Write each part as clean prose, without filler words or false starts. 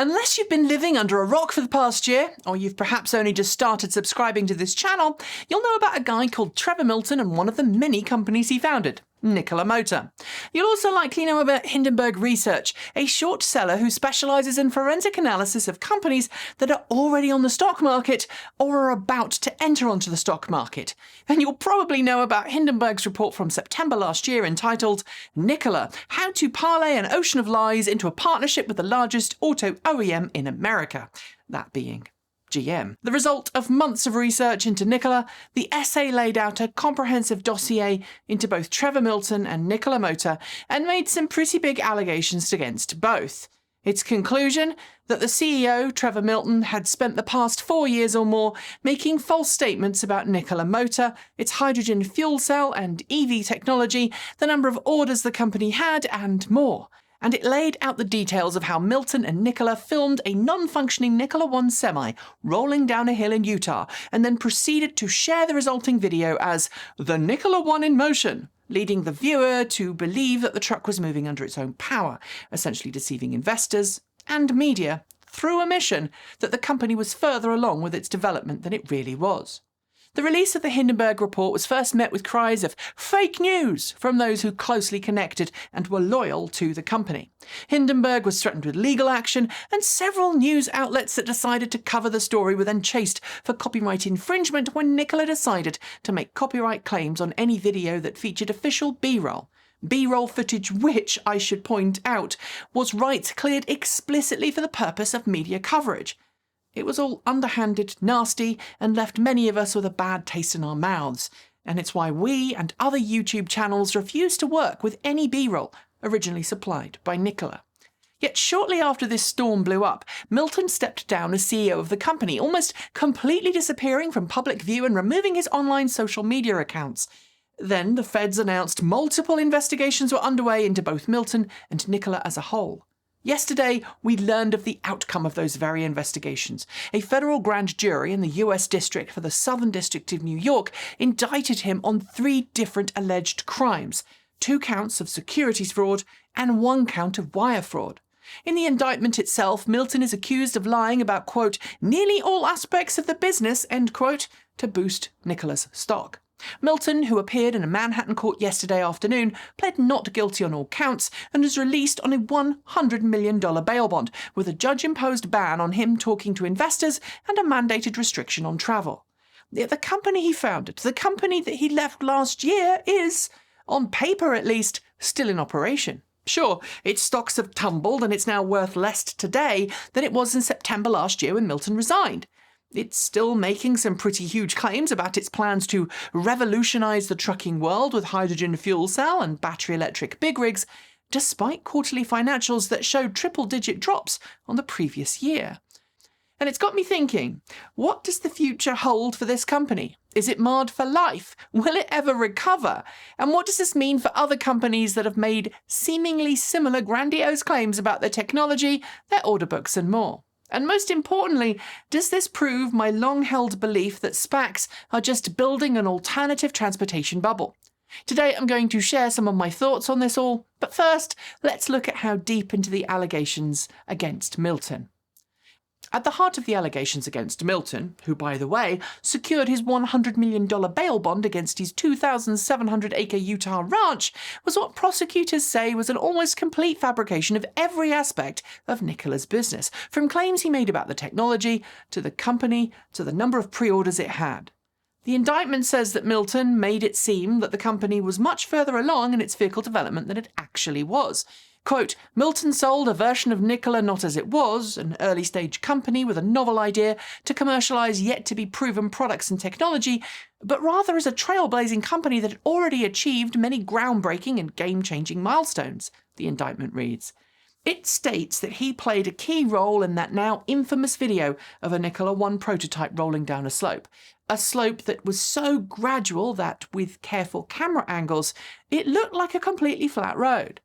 Unless you've been living under a rock for the past year, or you've perhaps only just started subscribing to this channel, you'll know about a guy called Trevor Milton and one of the many companies he founded, Nikola Motor. You'll also likely know about Hindenburg Research, a short seller who specialises in forensic analysis of companies that are already on the stock market or are about to enter onto the stock market. And you'll probably know about Hindenburg's report from September last year entitled Nikola, How to Parlay an Ocean of Lies into a Partnership with the Largest Auto OEM in America, that being GM. The result of months of research into Nikola, the essay laid out a comprehensive dossier into both Trevor Milton and Nikola Motor and made some pretty big allegations against both. Its conclusion, that the CEO, Trevor Milton, had spent the past 4 years or more making false statements about Nikola Motor, its hydrogen fuel cell and EV technology, the number of orders the company had, and more. And it laid out the details of how Milton and Nikola filmed a non-functioning Nikola 1 semi rolling down a hill in Utah, and then proceeded to share the resulting video as the Nikola 1 in motion, leading the viewer to believe that the truck was moving under its own power, essentially deceiving investors and media through a mission that the company was further along with its development than it really was. The release of the Hindenburg report was first met with cries of fake news from those who closely connected and were loyal to the company. Hindenburg was threatened with legal action, and several news outlets that decided to cover the story were then chased for copyright infringement when Nikola decided to make copyright claims on any video that featured official B-roll. B-roll footage which, I should point out, was rights cleared explicitly for the purpose of media coverage. It was all underhanded, nasty, and left many of us with a bad taste in our mouths, and it's why we and other YouTube channels refused to work with any B-roll originally supplied by Nikola. Yet shortly after this storm blew up, Milton stepped down as CEO of the company, almost completely disappearing from public view and removing his online social media accounts. Then the feds announced multiple investigations were underway into both Milton and Nikola as a whole. Yesterday, we learned of the outcome of those very investigations. A federal grand jury in the U.S. District for the Southern District of New York indicted him on 3 different alleged crimes, 2 counts of securities fraud and 1 count of wire fraud. In the indictment itself, Milton is accused of lying about, quote, nearly all aspects of the business, end quote, to boost Nikola's stock. Milton, who appeared in a Manhattan court yesterday afternoon, pled not guilty on all counts and was released on a $100 million bail bond, with a judge-imposed ban on him talking to investors and a mandated restriction on travel. Yet the company he founded, the company that he left last year, is, on paper at least, still in operation. Sure, its stocks have tumbled and it's now worth less today than it was in September last year when Milton resigned. It's still making some pretty huge claims about its plans to revolutionise the trucking world with hydrogen fuel cell and battery electric big rigs, despite quarterly financials that showed triple-digit drops on the previous year. And it's got me thinking, what does the future hold for this company? Is it marred for life? Will it ever recover? And what does this mean for other companies that have made seemingly similar grandiose claims about their technology, their order books and more? And most importantly, does this prove my long-held belief that SPACs are just building an alternative transportation bubble? Today I'm going to share some of my thoughts on this all, but first, let's look at how deep into the allegations against Milton. At the heart of the allegations against Milton, who, by the way, secured his $100 million bail bond against his 2,700-acre Utah ranch, was what prosecutors say was an almost complete fabrication of every aspect of Nikola's business, from claims he made about the technology, to the company, to the number of pre-orders it had. The indictment says that Milton made it seem that the company was much further along in its vehicle development than it actually was. Quote, Milton sold a version of Nikola not as it was, an early-stage company with a novel idea to commercialise yet-to-be-proven products and technology, but rather as a trailblazing company that had already achieved many groundbreaking and game-changing milestones, the indictment reads. It states that he played a key role in that now infamous video of a Nikola 1 prototype rolling down a slope that was so gradual that, with careful camera angles, it looked like a completely flat road.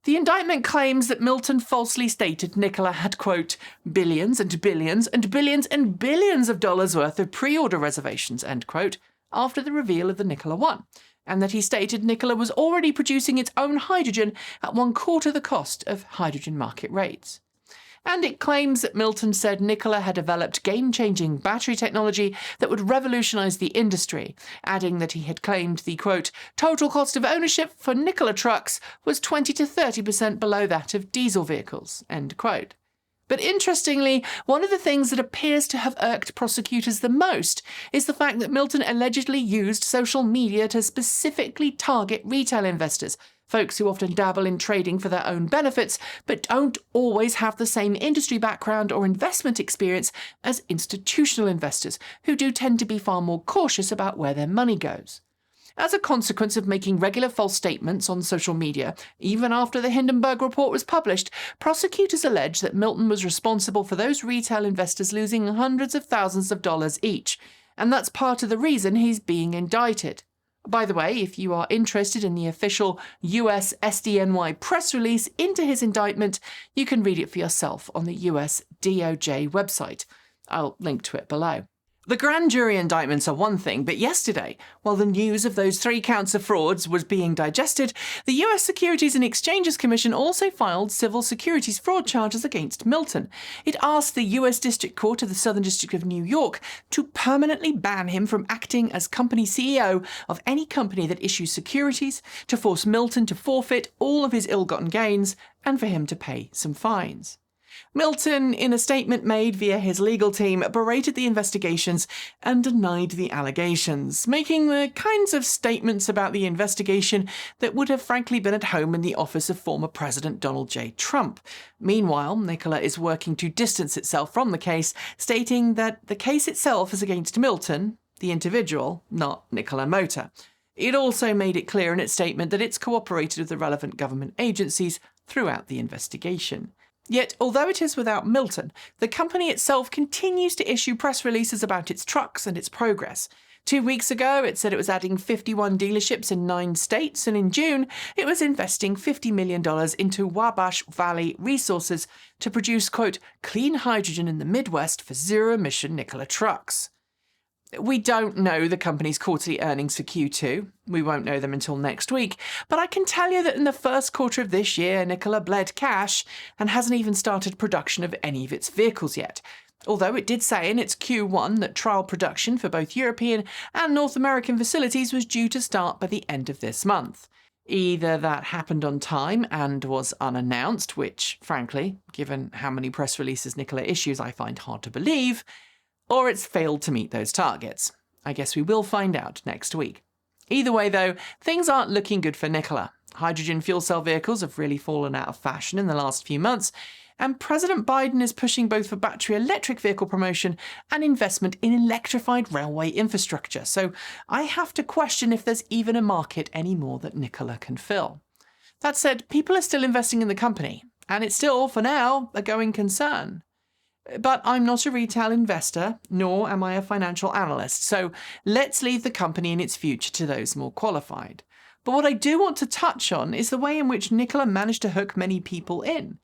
The indictment claims that Milton falsely stated Nikola had, quote, billions and billions and billions and billions of dollars worth of pre-order reservations, end quote, after the reveal of the Nikola 1, and that he stated Nikola was already producing its own hydrogen at 1/4 the cost of hydrogen market rates. And it claims that Milton said Nikola had developed game-changing battery technology that would revolutionise the industry, adding that he had claimed the, quote, total cost of ownership for Nikola trucks was 20 to 30% below that of diesel vehicles, end quote. But interestingly, one of the things that appears to have irked prosecutors the most is the fact that Milton allegedly used social media to specifically target retail investors, folks who often dabble in trading for their own benefits, but don't always have the same industry background or investment experience as institutional investors, who do tend to be far more cautious about where their money goes. As a consequence of making regular false statements on social media, even after the Hindenburg report was published, prosecutors allege that Milton was responsible for those retail investors losing hundreds of thousands of dollars each, and that's part of the reason he's being indicted. By the way, if you are interested in the official US SDNY press release into his indictment, you can read it for yourself on the US DOJ website. I'll link to it below. The grand jury indictments are one thing, but yesterday, while the news of those 3 counts of frauds was being digested, the US Securities and Exchanges Commission also filed civil securities fraud charges against Milton. It asked the US District Court of the Southern District of New York to permanently ban him from acting as company CEO of any company that issues securities, to force Milton to forfeit all of his ill-gotten gains, and for him to pay some fines. Milton, in a statement made via his legal team, berated the investigations and denied the allegations, making the kinds of statements about the investigation that would have frankly been at home in the office of former President Donald J. Trump. Meanwhile, Nikola is working to distance itself from the case, stating that the case itself is against Milton, the individual, not Nikola Motor. It also made it clear in its statement that it's cooperated with the relevant government agencies throughout the investigation. Yet, although it is without Milton, the company itself continues to issue press releases about its trucks and its progress. 2 weeks ago, it said it was adding 51 dealerships in 9 states, and in June, it was investing $50 million into Wabash Valley Resources to produce, quote, clean hydrogen in the Midwest for zero-emission Nikola trucks. We don't know the company's quarterly earnings for Q2. We won't know them until next week. But I can tell you that in the first quarter of this year, Nikola bled cash and hasn't even started production of any of its vehicles yet. Although it did say in its Q1 that trial production for both European and North American facilities was due to start by the end of this month. Either that happened on time and was unannounced, which, frankly, given how many press releases Nikola issues, I find hard to believe, or it's failed to meet those targets. I guess we will find out next week. Either way, though, things aren't looking good for Nikola. Hydrogen fuel cell vehicles have really fallen out of fashion in the last few months, and President Biden is pushing both for battery electric vehicle promotion and investment in electrified railway infrastructure. So I have to question if there's even a market anymore that Nikola can fill. That said, people are still investing in the company, and it's still, for now, a going concern. But I'm not a retail investor, nor am I a financial analyst, so let's leave the company and its future to those more qualified. But what I do want to touch on is the way in which Nikola managed to hook many people in.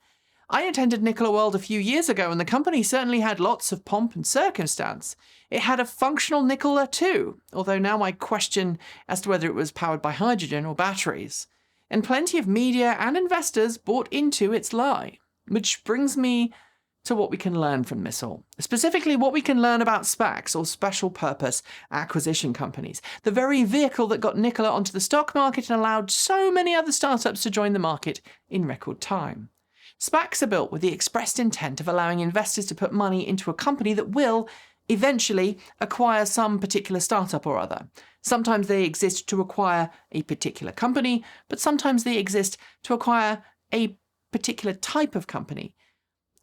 I attended Nikola World a few years ago, and the company certainly had lots of pomp and circumstance. It had a functional Nikola too, although now I question as to whether it was powered by hydrogen or batteries. And plenty of media and investors bought into its lie, which brings me to what we can learn from this all. Specifically, what we can learn about SPACs, or special purpose acquisition companies, the very vehicle that got Nikola onto the stock market and allowed so many other startups to join the market in record time. SPACs are built with the expressed intent of allowing investors to put money into a company that will eventually acquire some particular startup or other. Sometimes they exist to acquire a particular company, but sometimes they exist to acquire a particular type of company.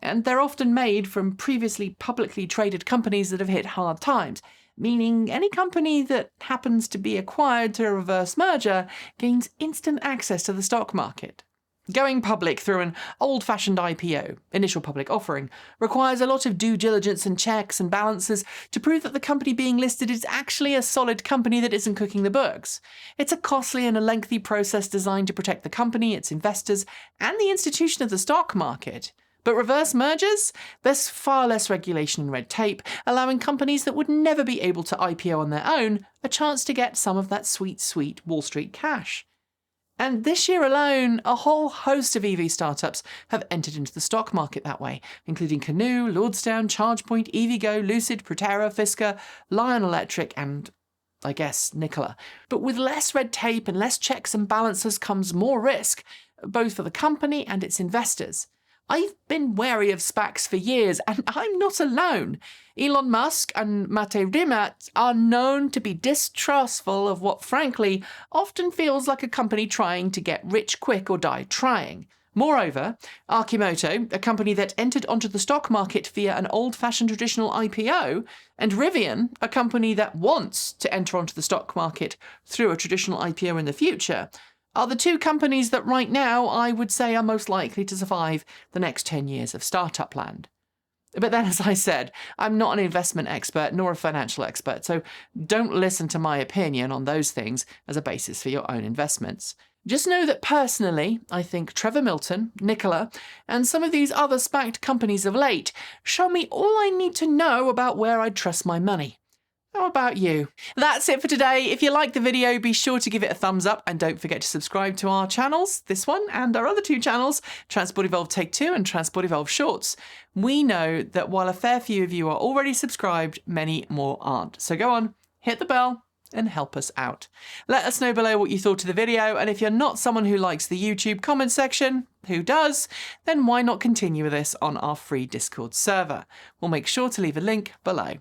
And they're often made from previously publicly traded companies that have hit hard times, meaning any company that happens to be acquired through a reverse merger gains instant access to the stock market. Going public through an old-fashioned IPO, initial public offering, requires a lot of due diligence and checks and balances to prove that the company being listed is actually a solid company that isn't cooking the books. It's a costly and a lengthy process designed to protect the company, its investors, and the institution of the stock market. But reverse mergers? There's far less regulation and red tape, allowing companies that would never be able to IPO on their own a chance to get some of that sweet, sweet Wall Street cash. And this year alone, a whole host of EV startups have entered into the stock market that way, including Canoe, Lordstown, ChargePoint, EVgo, Lucid, Proterra, Fisker, Lion Electric, and I guess Nikola. But with less red tape and less checks and balances comes more risk, both for the company and its investors. I've been wary of SPACs for years, and I'm not alone. Elon Musk and Mate Rimat are known to be distrustful of what, frankly, often feels like a company trying to get rich quick or die trying. Moreover, Arcimoto, a company that entered onto the stock market via an old-fashioned traditional IPO, and Rivian, a company that wants to enter onto the stock market through a traditional IPO in the future, are the two companies that right now I would say are most likely to survive the next 10 years of startup land. But then, as I said, I'm not an investment expert nor a financial expert, so don't listen to my opinion on those things as a basis for your own investments. Just know that personally, I think Trevor Milton, Nikola, and some of these other SPACed companies of late show me all I need to know about where I'd trust my money. How about you? That's it for today. If you liked the video, be sure to give it a thumbs up and don't forget to subscribe to our channels, this one and our other two channels, Transport Evolved Take 2 and Transport Evolved Shorts. We know that while a fair few of you are already subscribed, many more aren't. So go on, hit the bell and help us out. Let us know below what you thought of the video, and if you're not someone who likes the YouTube comment section, who does, then why not continue with this on our free Discord server? We'll make sure to leave a link below.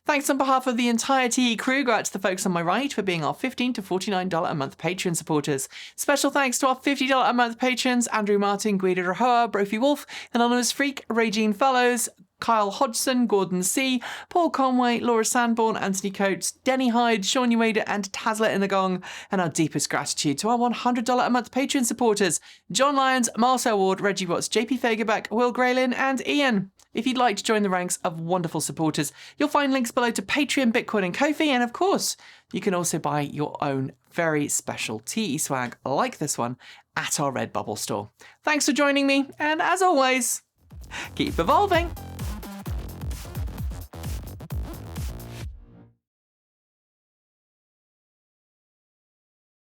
Thanks on behalf of the entire TE crew go out to the folks on my right for being our $15 to $49 a month Patreon supporters. Special thanks to our $50 a month patrons, Andrew Martin, Guido Rahoa, Brophy Wolf, Anonymous Freak, Regine Fellows, Kyle Hodgson, Gordon C, Paul Conway, Laura Sanborn, Anthony Coates, Denny Hyde, Sean Ueda and Tazlet in the Gong, and our deepest gratitude to our $100 a month Patreon supporters, John Lyons, Marcel Ward, Reggie Watts, JP Fagerback, Will Graylin and Ian. If you'd like to join the ranks of wonderful supporters, you'll find links below to Patreon, Bitcoin and Ko-fi, and of course, you can also buy your own very special TE swag like this one at our Redbubble store. Thanks for joining me, and as always, keep evolving!